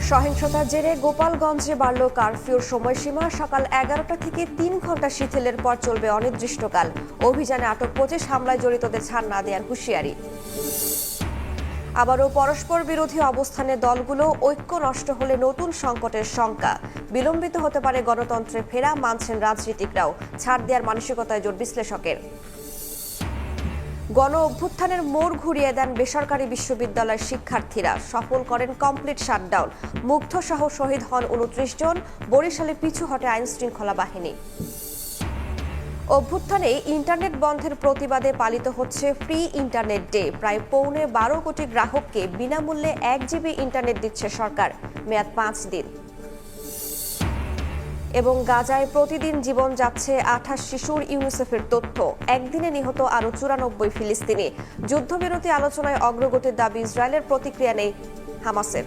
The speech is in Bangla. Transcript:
সহিংসতার জেরে গোপালগঞ্জে বাড়ল কারফিউর সময়সীমা। সকাল 11টা থেকে 3 ঘন্টা শিথিলের পর চলবে অনির্দিষ্টকাল। অভিযানে আটক 25, হামলায় জড়িতদের ছাড় না দেওয়ার হুঁশিয়ারি। আবারও পরস্পর বিরোধী অবস্থানে দলগুলো, ঐক্য নষ্ট হলে নতুন সংকটের শঙ্কা। বিলম্বিত হতে পারে গণতন্ত্রে ফেরা, মানছেন রাজনীতিকরাও। ছাড় দেওয়ার মানসিকতায় জোর বিশ্লেষকের। গণ অভ্যুত্থানের মোড় ঘুরিয়ে দেন বেসরকারি বিশ্ববিদ্যালয়ের শিক্ষার্থীরা। সফল করেন কমপ্লিট শাটডাউন। মুগ্ধ সহ শহীদ হন 29 জন। বরিশালে পিছু হটে আইন শৃঙ্খলা বাহিনী। অভ্যুত্থানে ইন্টারনেট বন্ধের প্রতিবাদে পালিত হচ্ছে ফ্রি ইন্টারনেট ডে। প্রায় 12.25 কোটি গ্রাহককে বিনামূল্যে 1 জিবি ইন্টারনেট দিচ্ছে সরকার। মেয়াদ 5 দিন। এবং গাজায় প্রতিদিন জীবন যাচ্ছে 28 শিশুর। ইউনিসেফের তথ্য, একদিনে নিহত আরও 94 ফিলিস্তিনি। যুদ্ধবিরতি আলোচনায় অগ্রগতির দাবি ইসরায়েলের, প্রতিক্রিয়া নেই হামাসের।